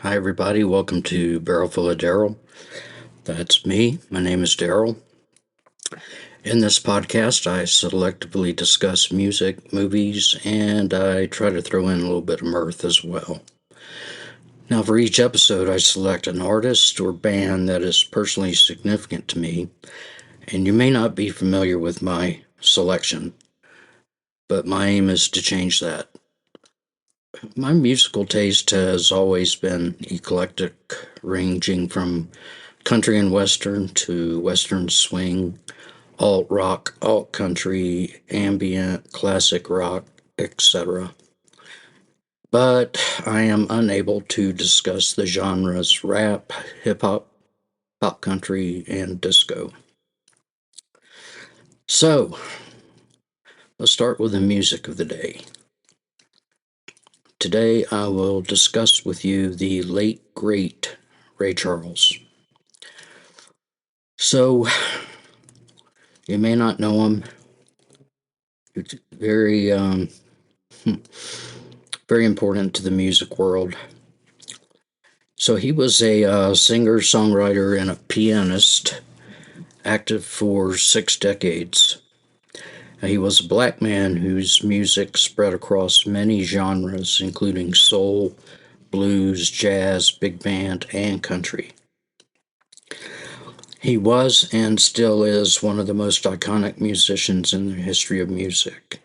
Hi, everybody. Welcome to Barrel Full of Daryl. That's me. My name is Daryl. In this podcast, I selectively discuss music, movies, and I try to throw in a little bit of mirth as well. Now, for each episode, I select an artist or band that is personally significant to me, and you may not be familiar with my selection, but my aim is to change that. My musical taste has always been eclectic, ranging from country and western to western swing, alt rock, alt country, ambient, classic rock, etc. But I am unable to discuss the genres rap, hip hop, pop country, and disco. So, let's start with the music of the day. Today I will discuss with you the late, great Ray Charles. So, you may not know him. It's very, very important to the music world. So he was a singer, songwriter, and a pianist, active for 6 decades. He was a black man whose music spread across many genres, including soul, blues, jazz, big band, and country. He was and still is one of the most iconic musicians in the history of music,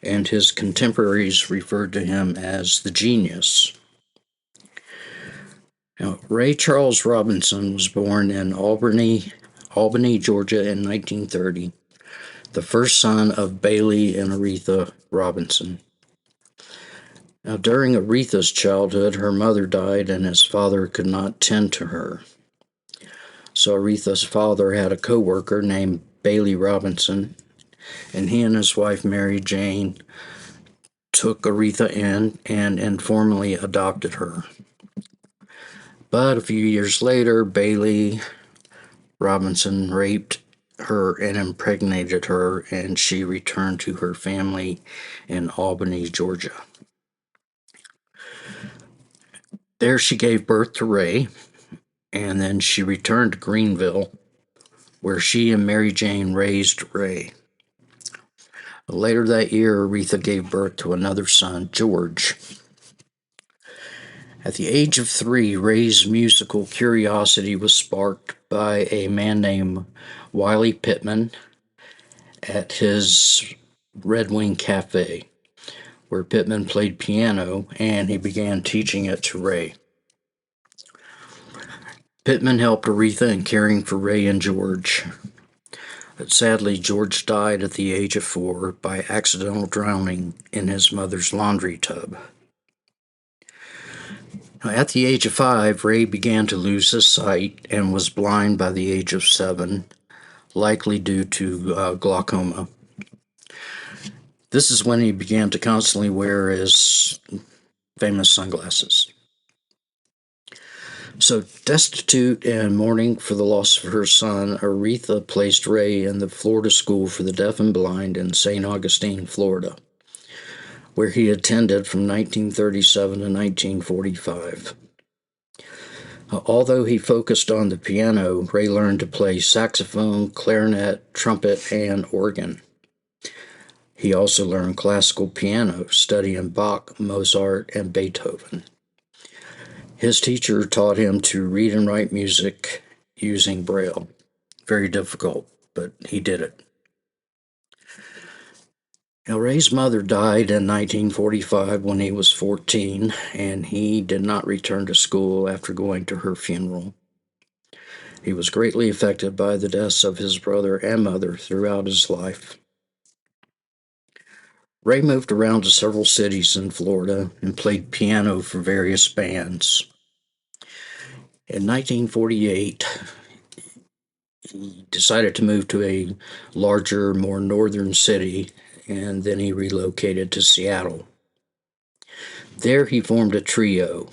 and his contemporaries referred to him as the genius. Now, Ray Charles Robinson was born in Albany, Georgia in 1930, the first son of Bailey and Aretha Robinson. Now, during Aretha's childhood, her mother died and his father could not tend to her. So Aretha's father had a co-worker named Bailey Robinson, and he and his wife Mary Jane took Aretha in and informally adopted her. But a few years later, Bailey Robinson raped her and impregnated her, and she returned to her family in Albany, Georgia. There she gave birth to Ray, and then she returned to Greenville, where she and Mary Jane raised Ray. Later that year, Aretha gave birth to another son, George. At the age of 3, Ray's musical curiosity was sparked by a man named Wiley Pittman at his Red Wing Cafe, where Pittman played piano, and he began teaching it to Ray. Pittman helped Aretha in caring for Ray and George. But sadly, George died at the age of 4 by accidental drowning in his mother's laundry tub. At the age of 5, Ray began to lose his sight and was blind by the age of 7, likely due to glaucoma. This is when he began to constantly wear his famous sunglasses. So, destitute and mourning for the loss of her son, Aretha placed Ray in the Florida School for the Deaf and Blind in St. Augustine, Florida, where he attended from 1937 to 1945. Although he focused on the piano, Ray learned to play saxophone, clarinet, trumpet, and organ. He also learned classical piano, studying Bach, Mozart, and Beethoven. His teacher taught him to read and write music using Braille. Very difficult, but he did it. Now, Ray's mother died in 1945 when he was 14, and he did not return to school after going to her funeral. He was greatly affected by the deaths of his brother and mother throughout his life. Ray moved around to several cities in Florida and played piano for various bands. In 1948, he decided to move to a larger, more northern city, and then he relocated to Seattle. There he formed a trio,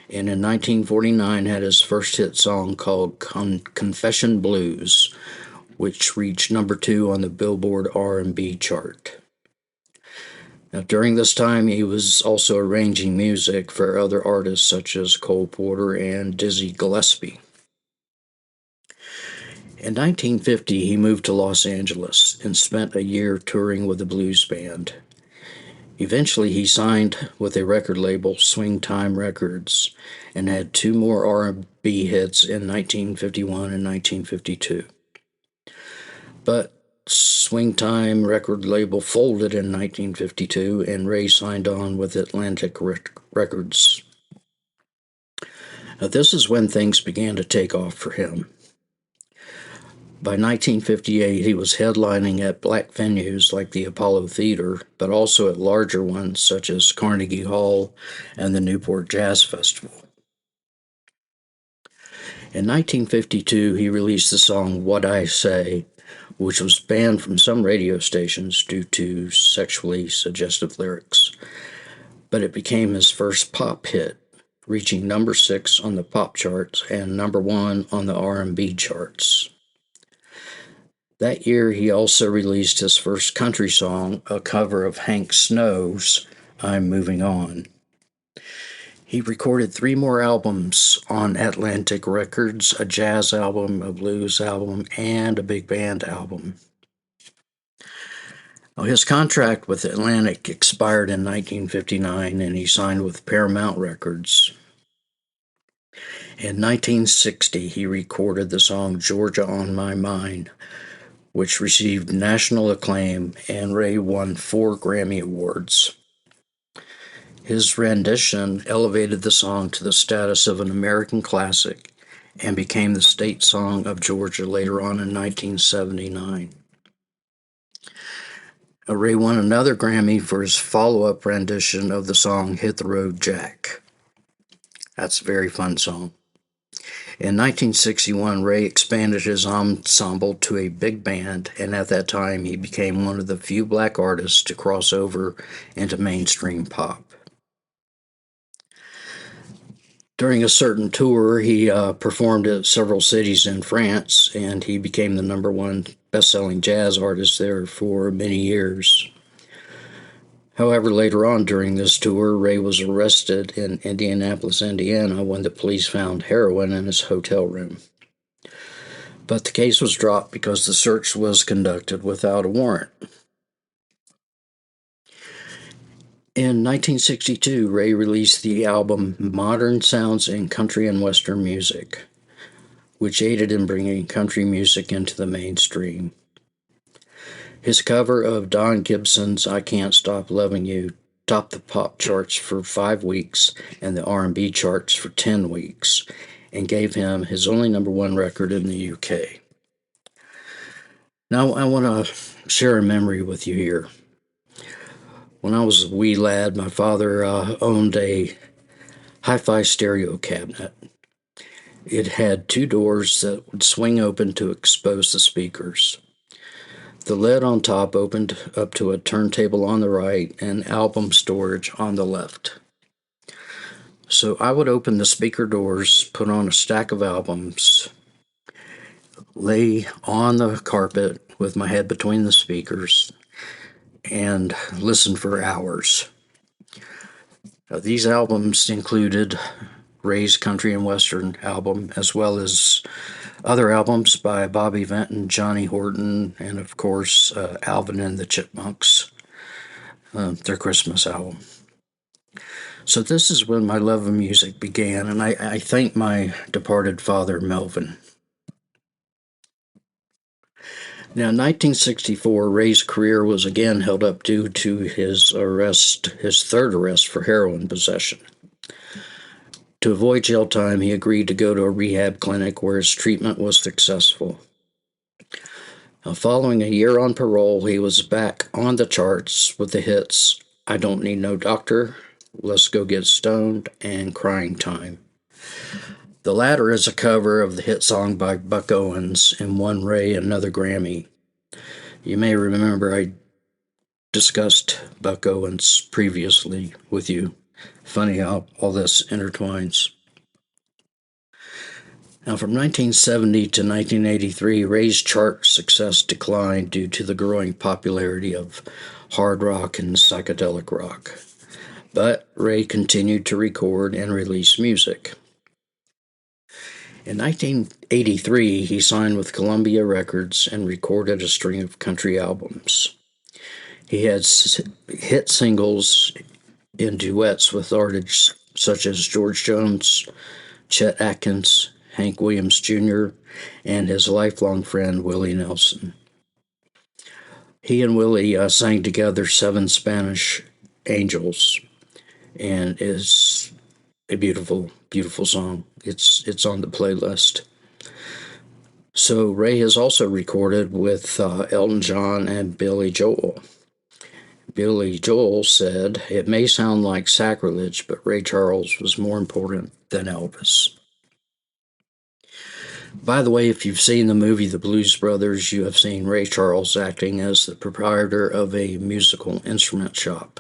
and in 1949 had his first hit song called Confession Blues, which reached number 2 on the Billboard R&B chart. Now, during this time, he was also arranging music for other artists such as Cole Porter and Dizzy Gillespie. In 1950, he moved to Los Angeles and spent a year touring with a blues band. Eventually, he signed with a record label, Swing Time Records, and had two more R&B hits in 1951 and 1952. But Swing Time record label folded in 1952, and Ray signed on with Atlantic Records. Now, this is when things began to take off for him. By 1958, he was headlining at black venues like the Apollo Theater, but also at larger ones such as Carnegie Hall and the Newport Jazz Festival. In 1952, he released the song What I Say, which was banned from some radio stations due to sexually suggestive lyrics. But it became his first pop hit, reaching number 6 on the pop charts and number 1 on the R&B charts. That year, he also released his first country song, a cover of Hank Snow's I'm Moving On. He recorded 3 more albums on Atlantic Records, a jazz album, a blues album, and a big band album. Now, his contract with Atlantic expired in 1959, and he signed with Paramount Records. In 1960, he recorded the song Georgia on My Mind, which received national acclaim, and Ray won 4 Grammy Awards. His rendition elevated the song to the status of an American classic and became the state song of Georgia later on in 1979. Ray won another Grammy for his follow-up rendition of the song Hit the Road Jack. That's a very fun song. In 1961, Ray expanded his ensemble to a big band, and at that time he became one of the few black artists to cross over into mainstream pop. During a certain tour, he performed at several cities in France, and he became the number 1 best-selling jazz artist there for many years. However, later on during this tour, Ray was arrested in Indianapolis, Indiana, when the police found heroin in his hotel room. But the case was dropped because the search was conducted without a warrant. In 1962, Ray released the album Modern Sounds in Country and Western Music, which aided in bringing country music into the mainstream. His cover of Don Gibson's I Can't Stop Loving You topped the pop charts for 5 weeks and the R&B charts for 10 weeks, and gave him his only number 1 record in the UK. Now I want to share a memory with you here. When I was a wee lad, my father owned a hi-fi stereo cabinet. It had 2 doors that would swing open to expose the speakers. The lid on top opened up to a turntable on the right and album storage on the left. So I would open the speaker doors, put on a stack of albums, lay on the carpet with my head between the speakers, and listen for hours. These albums included Ray's Country and Western album, as well as other albums by Bobby Vinton, Johnny Horton, and of course Alvin and the Chipmunks, their Christmas album. So this is when my love of music began, and I thank my departed father, Melvin. Now, in 1964, Ray's career was again held up due to his 3rd arrest for heroin possession. To avoid jail time, he agreed to go to a rehab clinic where his treatment was successful. Now, following a year on parole, he was back on the charts with the hits I Don't Need No Doctor, Let's Go Get Stoned, and Crying Time. The latter is a cover of the hit song by Buck Owens and won Ray another Grammy. You may remember I discussed Buck Owens previously with you. Funny how all this intertwines. Now, from 1970 to 1983, Ray's chart success declined due to the growing popularity of hard rock and psychedelic rock. But Ray continued to record and release music. In 1983, he signed with Columbia Records and recorded a string of country albums. He had hit singles in duets with artists such as George Jones, Chet Atkins, Hank Williams Jr., and his lifelong friend Willie Nelson. He and Willie sang together Seven Spanish Angels, and is a beautiful, beautiful song. It's on the playlist. So Ray has also recorded with Elton John and Billy Joel. Billy Joel said, "It may sound like sacrilege, but Ray Charles was more important than Elvis." By the way, if you've seen the movie The Blues Brothers, you have seen Ray Charles acting as the proprietor of a musical instrument shop.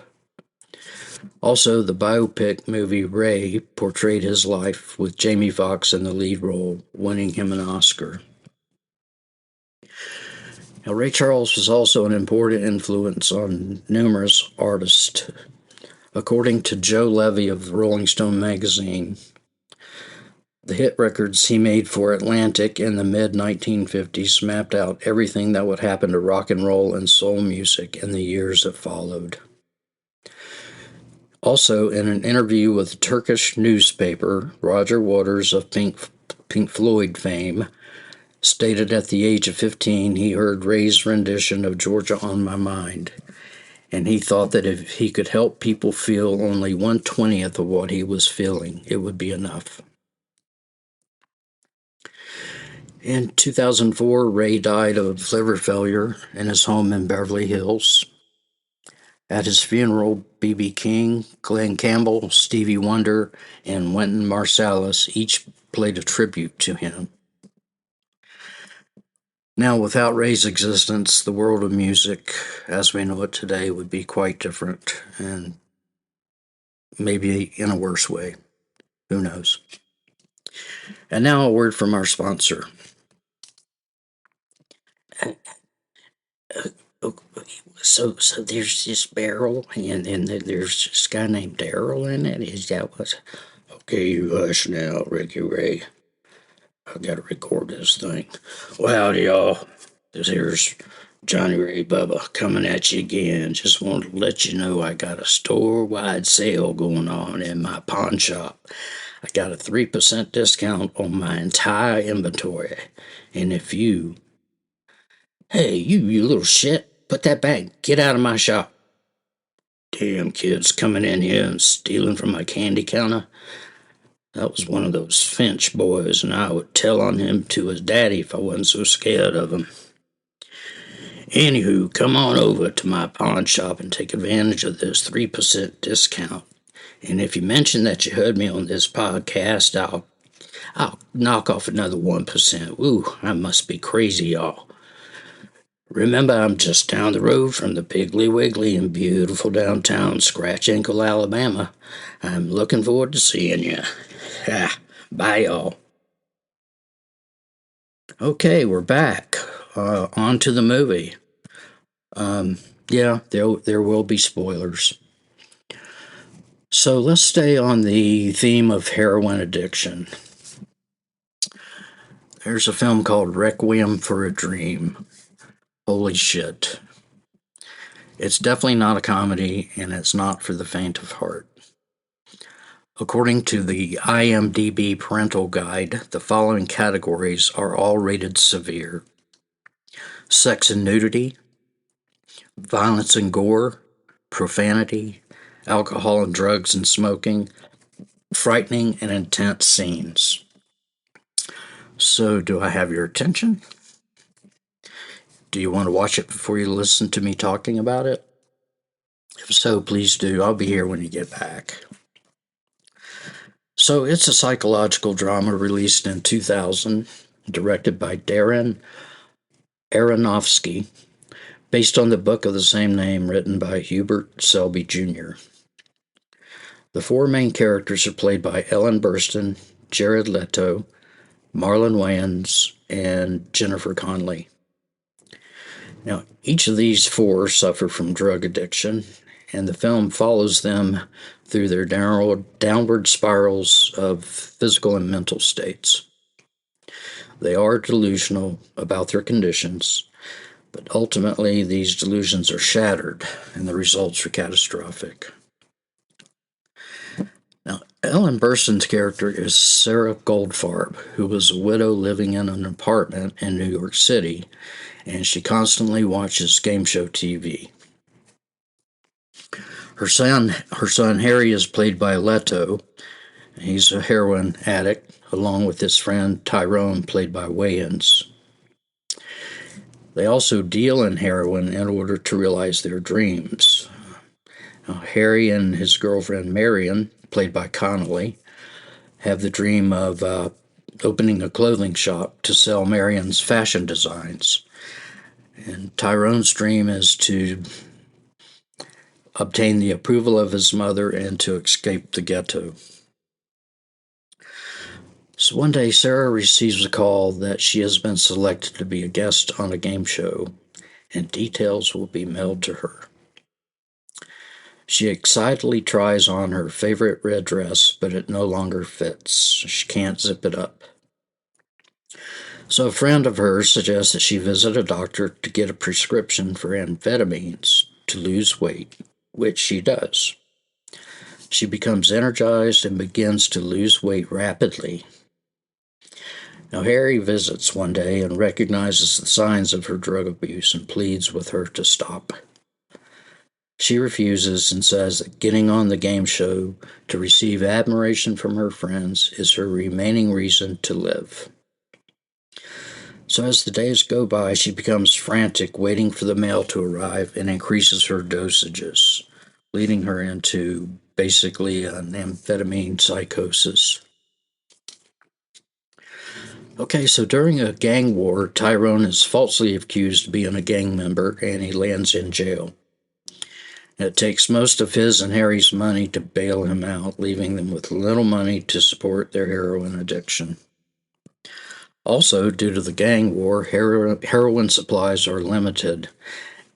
Also, the biopic movie Ray portrayed his life with Jamie Foxx in the lead role, winning him an Oscar. Now, Ray Charles was also an important influence on numerous artists. According to Joe Levy of Rolling Stone magazine, the hit records he made for Atlantic in the mid-1950s mapped out everything that would happen to rock and roll and soul music in the years that followed. Also, in an interview with a Turkish newspaper, Roger Waters of Pink Floyd fame stated at the age of 15 he heard Ray's rendition of Georgia on My Mind, and he thought that if he could help people feel only 1/20th of what he was feeling, it would be enough. In 2004, Ray died of liver failure in his home in Beverly Hills. At his funeral, B.B. King, Glenn Campbell, Stevie Wonder, and Wynton Marsalis each played a tribute to him. Now, without Ray's existence, the world of music, as we know it today, would be quite different, and maybe in a worse way. Who knows? And now a word from our sponsor. So there's this barrel, and there's this guy named Daryl in it. Is that what? Okay, you hush now, Ricky Ray. I gotta record this thing. Well, howdy, y'all. This here's Johnny Ray Bubba coming at you again. Just wanted to let you know I got a store-wide sale going on in my pawn shop. I got a 3% discount on my entire inventory. And if you... Hey, you little shit, put that back. Get out of my shop. Damn kids coming in here and stealing from my candy counter. That was one of those Finch boys, and I would tell on him to his daddy if I wasn't so scared of him. Anywho, come on over to my pawn shop and take advantage of this 3% discount. And if you mention that you heard me on this podcast, I'll knock off another 1%. Ooh, I must be crazy, y'all. Remember, I'm just down the road from the Piggly Wiggly in beautiful downtown Scratch Ankle, Alabama. I'm looking forward to seeing you. Bye, y'all. Okay, we're back. On to the movie. Yeah, there will be spoilers. So let's stay on the theme of heroin addiction. There's a film called Requiem for a Dream. Holy shit. It's definitely not a comedy, and it's not for the faint of heart. According to the IMDb parental guide, the following categories are all rated severe: sex and nudity, violence and gore, profanity, alcohol and drugs and smoking, frightening and intense scenes. So, do I have your attention? Do you want to watch it before you listen to me talking about it? If so, please do. I'll be here when you get back. So, it's a psychological drama released in 2000, directed by Darren Aronofsky, based on the book of the same name written by Hubert Selby Jr. The four main characters are played by Ellen Burstyn, Jared Leto, Marlon Wayans, and Jennifer Connelly. Now, each of these four suffer from drug addiction, and the film follows them through their downward spirals of physical and mental states. They are delusional about their conditions, but ultimately these delusions are shattered, and the results are catastrophic. Now, Ellen Burstyn's character is Sarah Goldfarb, who was a widow living in an apartment in New York City, and she constantly watches game show TV. Her son Harry is played by Leto. He's a heroin addict, along with his friend Tyrone, played by Wayans. They also deal in heroin in order to realize their dreams. Now, Harry and his girlfriend Marion, played by Connolly, have the dream of opening a clothing shop to sell Marion's fashion designs. And Tyrone's dream is to obtain the approval of his mother and to escape the ghetto. So one day, Sarah receives a call that she has been selected to be a guest on a game show, and details will be mailed to her. She excitedly tries on her favorite red dress, but it no longer fits. She can't zip it up. So a friend of hers suggests that she visit a doctor to get a prescription for amphetamines to lose weight, which she does. She becomes energized and begins to lose weight rapidly. Now, Harry visits one day and recognizes the signs of her drug abuse and pleads with her to stop. She refuses and says that getting on the game show to receive admiration from her friends is her remaining reason to live. So as the days go by, she becomes frantic, waiting for the mail to arrive, and increases her dosages, leading her into basically an amphetamine psychosis. Okay, so during a gang war, Tyrone is falsely accused of being a gang member, and he lands in jail. It takes most of his and Harry's money to bail him out, leaving them with little money to support their heroin addiction. Also, due to the gang war, heroin supplies are limited,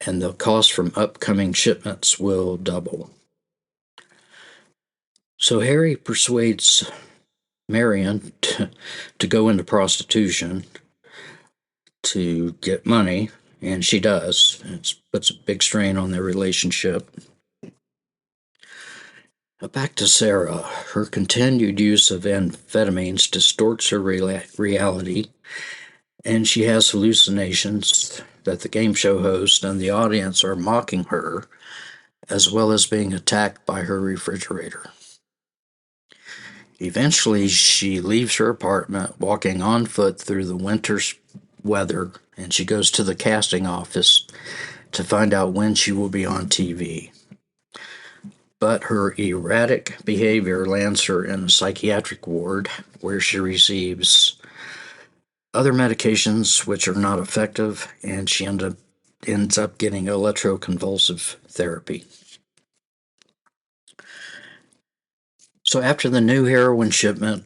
and the cost from upcoming shipments will double. So Harry persuades Marion to go into prostitution to get money, and she does. It puts a big strain on their relationship. Back to Sarah. Her continued use of amphetamines distorts her reality, and she has hallucinations that the game show host and the audience are mocking her, as well as being attacked by her refrigerator. Eventually, she leaves her apartment, walking on foot through the winter's weather, and she goes to the casting office to find out when she will be on TV. But her erratic behavior lands her in a psychiatric ward where she receives other medications which are not effective, and she ends up getting electroconvulsive therapy. So after the new heroin shipment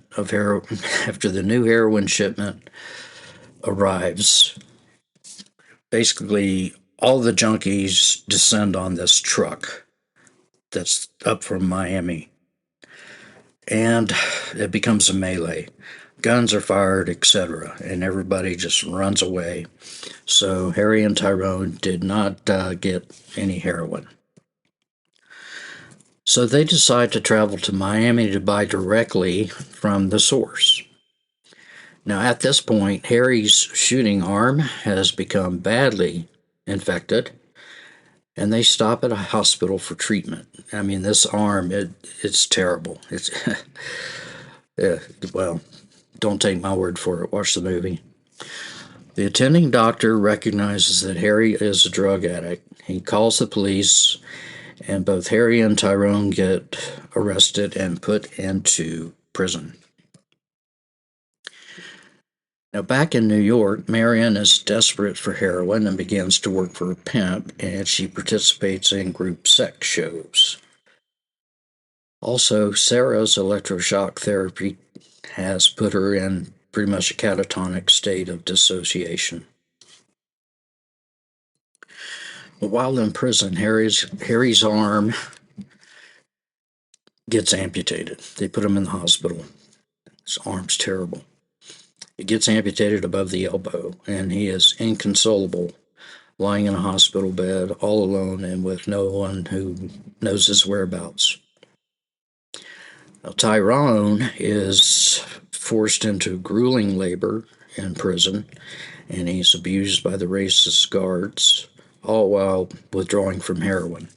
arrives, basically all the junkies descend on this truck that's up from Miami, and it becomes a melee. Guns are fired, etc., and everybody just runs away. So Harry and Tyrone did not get any heroin. So they decide to travel to Miami to buy directly from the source. Now, at this point, Harry's shooting arm has become badly infected, and they stop at a hospital for treatment. I mean, this arm, it's terrible. It's well, don't take my word for it. Watch the movie. The attending doctor recognizes that Harry is a drug addict. He calls the police, and both Harry and Tyrone get arrested and put into prison. Now, back in New York, Marion is desperate for heroin and begins to work for a pimp, and she participates in group sex shows. Also, Sarah's electroshock therapy has put her in pretty much a catatonic state of dissociation. While in prison, Harry's arm gets amputated. They put him in the hospital. His arm's terrible. It gets amputated above the elbow, and he is inconsolable, lying in a hospital bed all alone and with no one who knows his whereabouts. Now, Tyrone is forced into grueling labor in prison, and he's abused by the racist guards, all while withdrawing from heroin.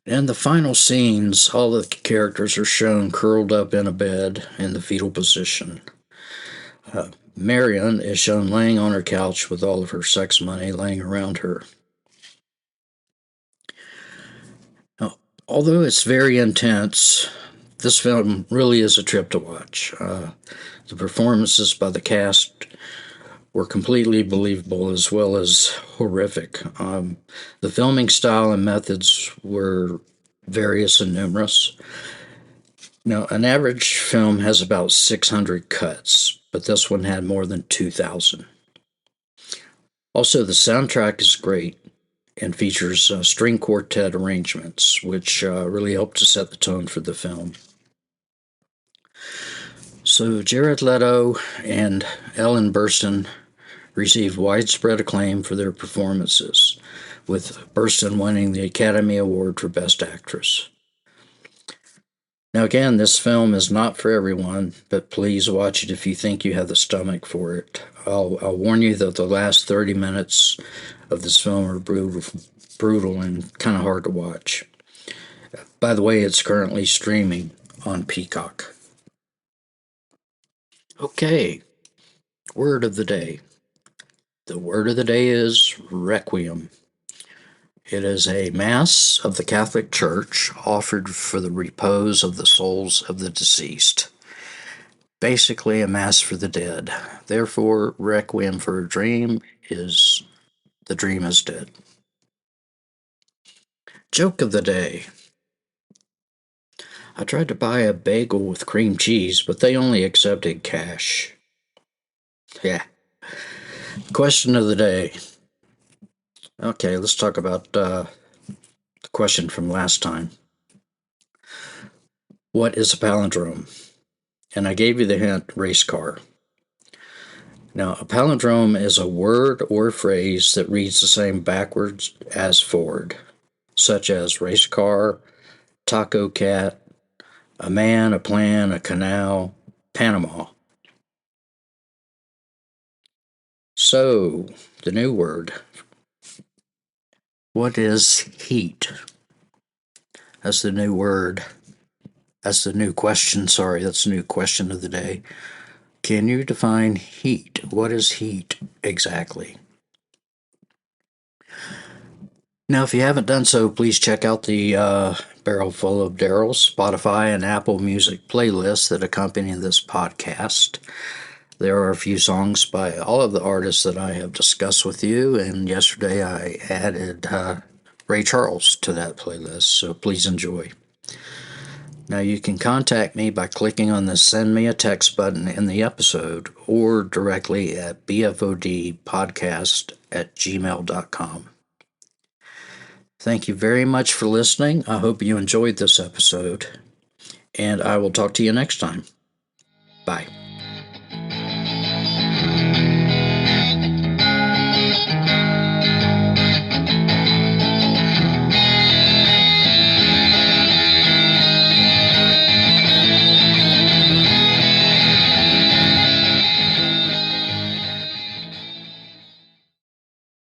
In the final scenes, all the characters are shown curled up in a bed in the fetal position. Marion is shown laying on her couch with all of her sex money laying around her. Now, although it's very intense, this film really is a trip to watch. The performances by the cast were completely believable as well as horrific. The filming style and methods were various and numerous. Now, an average film has about 600 cuts, but this one had more than 2,000. Also, the soundtrack is great and features string quartet arrangements, which really help to set the tone for the film. So, Jared Leto and Ellen Burstyn received widespread acclaim for their performances, with Burstyn winning the Academy Award for Best Actress. Now again, this film is not for everyone, but please watch it if you think you have the stomach for it. I'll warn you that the last 30 minutes of this film are brutal and kind of hard to watch. By the way, it's currently streaming on Peacock. Okay, word of the day. The word of the day is Requiem. It is a Mass of the Catholic Church offered for the repose of the souls of the deceased. Basically, a Mass for the dead. Therefore, Requiem for a Dream is the dream is dead. Joke of the day. I tried to buy a bagel with cream cheese, but they only accepted cash. Yeah. Question of the day. Okay, let's talk about the question from last time. What is a palindrome? And I gave you the hint, race car. Now, a palindrome is a word or phrase that reads the same backwards as forward, such as race car, taco cat, a man, a plan, a canal, Panama. So, the new word. What is heat? That's the new word. That's the new question. Sorry, that's the new question of the day. Can you define heat? What is heat exactly? Now, if you haven't done so, please check out the Barrel Full of Daryl's Spotify and Apple Music playlists that accompany this podcast. There are a few songs by all of the artists that I have discussed with you, and yesterday I added Ray Charles to that playlist, so please enjoy. Now, you can contact me by clicking on the Send Me a Text button in the episode or directly at bfodpodcast@gmail.com. Thank you very much for listening. I hope you enjoyed this episode, and I will talk to you next time. Bye.